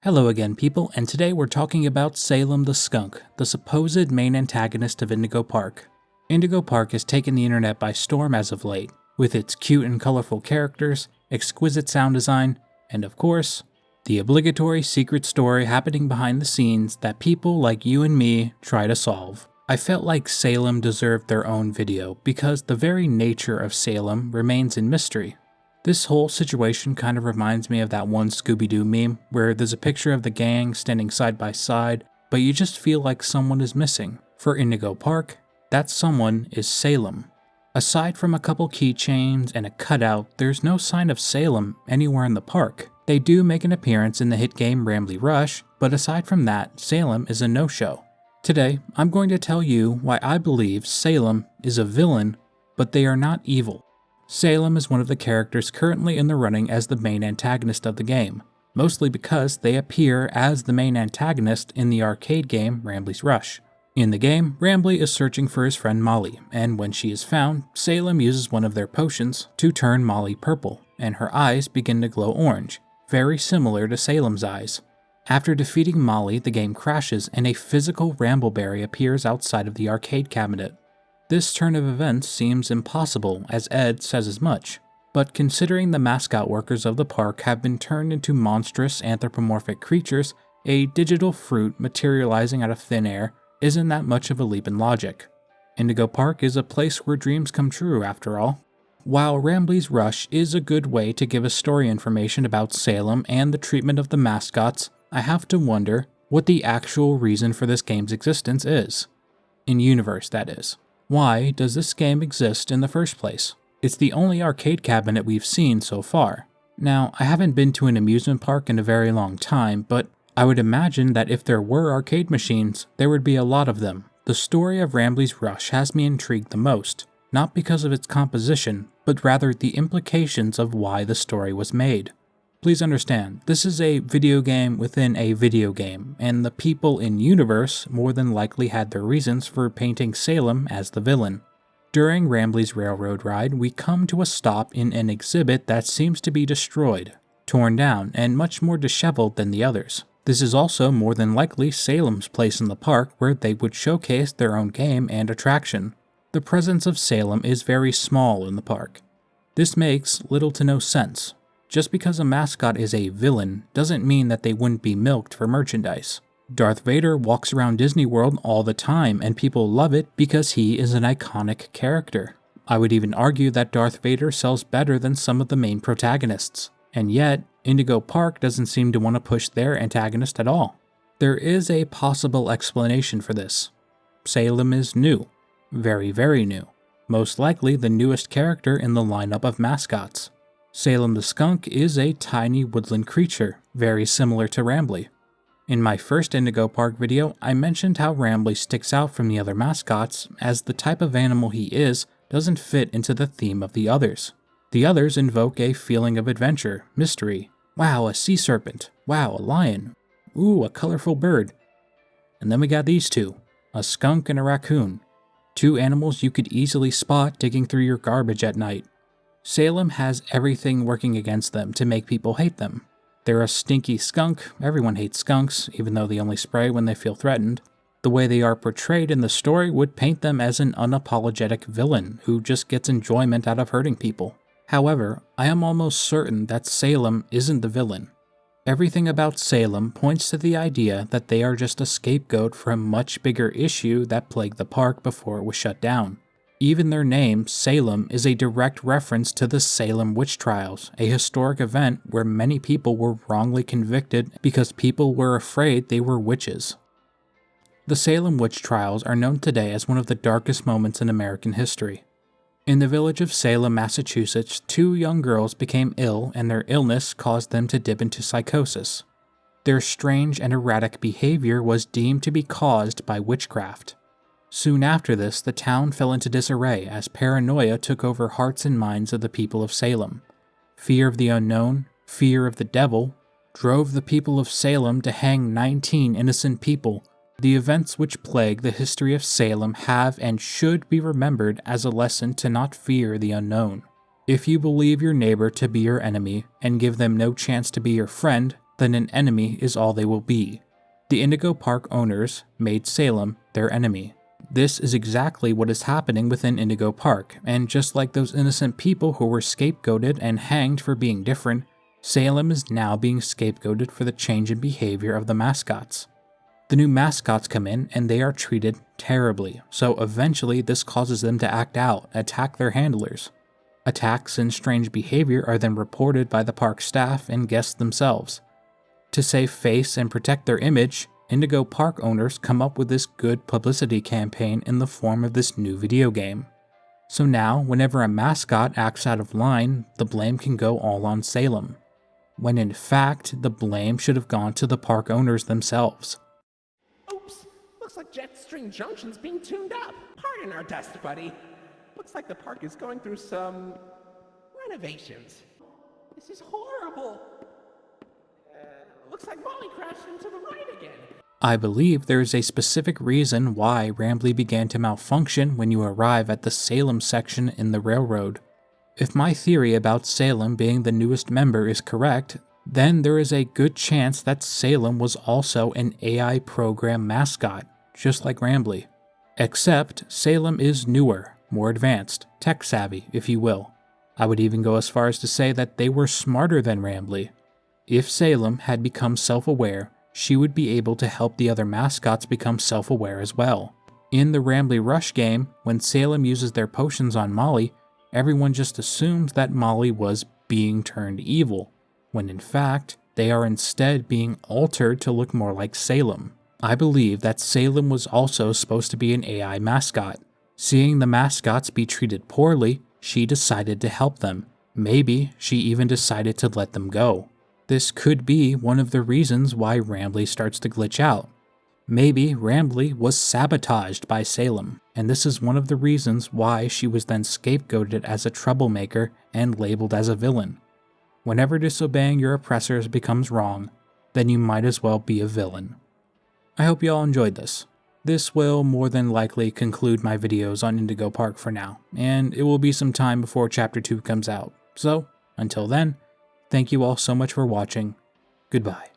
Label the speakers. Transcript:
Speaker 1: Hello again, people, and today we're talking about Salem the Skunk, the supposed main antagonist of Indigo Park. Indigo Park has taken the internet by storm as of late, with its cute and colorful characters, exquisite sound design, and of course, the obligatory secret story happening behind the scenes that people like you and me try to solve. I felt like Salem deserved their own video because the very nature of Salem remains in mystery. This whole situation kind of reminds me of that one Scooby-Doo meme where there's a picture of the gang standing side by side, but you just feel like someone is missing. For Indigo Park, that someone is Salem. Aside from a couple keychains and a cutout, there's no sign of Salem anywhere in the park. They do make an appearance in the hit game Rambley Rush, but aside from that, Salem is a no-show. Today, I'm going to tell you why I believe Salem is a villain, but they are not evil. Salem is one of the characters currently in the running as the main antagonist of the game, mostly because they appear as the main antagonist in the arcade game Rambley's Rush. In the game, Rambley is searching for his friend Molly, and when she is found, Salem uses one of their potions to turn Molly purple, and her eyes begin to glow orange, very similar to Salem's eyes. After defeating Molly, the game crashes and a physical Rambleberry appears outside of the arcade cabinet. This turn of events seems impossible, as Ed says as much, but considering the mascot workers of the park have been turned into monstrous anthropomorphic creatures, a digital fruit materializing out of thin air isn't that much of a leap in logic. Indigo Park is a place where dreams come true, after all. While Rambley's Rush is a good way to give us story information about Salem and the treatment of the mascots, I have to wonder what the actual reason for this game's existence is. In-universe, that is. Why does this game exist in the first place? It's the only arcade cabinet we've seen so far. Now, I haven't been to an amusement park in a very long time, but I would imagine that if there were arcade machines, there would be a lot of them. The story of Rambley's Rush has me intrigued the most, not because of its composition, but rather the implications of why the story was made. Please understand, this is a video game within a video game, and the people in universe more than likely had their reasons for painting Salem as the villain. During Rambley's railroad ride, we come to a stop in an exhibit that seems to be destroyed, torn down, and much more disheveled than the others. This is also more than likely Salem's place in the park where they would showcase their own game and attraction. The presence of Salem is very small in the park. This makes little to no sense. Just because a mascot is a villain doesn't mean that they wouldn't be milked for merchandise. Darth Vader walks around Disney World all the time and people love it because he is an iconic character. I would even argue that Darth Vader sells better than some of the main protagonists. And yet, Indigo Park doesn't seem to want to push their antagonist at all. There is a possible explanation for this. Salem is new. Very, very new. Most likely the newest character in the lineup of mascots. Salem the Skunk is a tiny woodland creature, very similar to Rambley. In my first Indigo Park video, I mentioned how Rambley sticks out from the other mascots as the type of animal he is doesn't fit into the theme of the others. The others invoke a feeling of adventure, mystery. Wow, a sea serpent. Wow, a lion. Ooh, a colorful bird. And then we got these two, a skunk and a raccoon. Two animals you could easily spot digging through your garbage at night. Salem has everything working against them to make people hate them. They're a stinky skunk, everyone hates skunks, even though they only spray when they feel threatened. The way they are portrayed in the story would paint them as an unapologetic villain who just gets enjoyment out of hurting people. However, I am almost certain that Salem isn't the villain. Everything about Salem points to the idea that they are just a scapegoat for a much bigger issue that plagued the park before it was shut down. Even their name, Salem, is a direct reference to the Salem witch trials, a historic event where many people were wrongly convicted because people were afraid they were witches. The Salem witch trials are known today as one of the darkest moments in American history. In the village of Salem, Massachusetts, two young girls became ill and their illness caused them to dip into psychosis. Their strange and erratic behavior was deemed to be caused by witchcraft. Soon after this, the town fell into disarray as paranoia took over hearts and minds of the people of Salem. Fear of the unknown, fear of the devil, drove the people of Salem to hang 19 innocent people. The events which plague the history of Salem have and should be remembered as a lesson to not fear the unknown. If you believe your neighbor to be your enemy and give them no chance to be your friend, then an enemy is all they will be. The Indigo Park owners made Salem their enemy. This is exactly what is happening within Indigo Park, and just like those innocent people who were scapegoated and hanged for being different, Salem is now being scapegoated for the change in behavior of the mascots. The new mascots come in and they are treated terribly, so eventually this causes them to act out, attack their handlers. Attacks and strange behavior are then reported by the park staff and guests themselves. To save face and protect their image, Indigo Park owners come up with this good publicity campaign in the form of this new video game. So now, whenever a mascot acts out of line, the blame can go all on Salem, when in fact, the blame should have gone to the park owners themselves.
Speaker 2: Oops, looks like Jetstream Junction's being tuned up. Pardon our dust, buddy. Looks like the park is going through some renovations. This is horrible. Looks like Molly crashed into the ride again.
Speaker 1: I believe there is a specific reason why Rambley began to malfunction when you arrive at the Salem section in the railroad. If my theory about Salem being the newest member is correct, then there is a good chance that Salem was also an AI program mascot, just like Rambley. Except Salem is newer, more advanced, tech-savvy, if you will. I would even go as far as to say that they were smarter than Rambley. If Salem had become self-aware, she would be able to help the other mascots become self-aware as well. In the Rambley Rush game, when Salem uses their potions on Molly, everyone just assumes that Molly was being turned evil, when in fact, they are instead being altered to look more like Salem. I believe that Salem was also supposed to be an AI mascot. Seeing the mascots be treated poorly, she decided to help them. Maybe she even decided to let them go. This could be one of the reasons why Rambley starts to glitch out. Maybe Rambley was sabotaged by Salem, and this is one of the reasons why she was then scapegoated as a troublemaker and labeled as a villain. Whenever disobeying your oppressors becomes wrong, then you might as well be a villain. I hope you all enjoyed this. This will more than likely conclude my videos on Indigo Park for now, and it will be some time before Chapter 2 comes out. So, until then, thank you all so much for watching. Goodbye.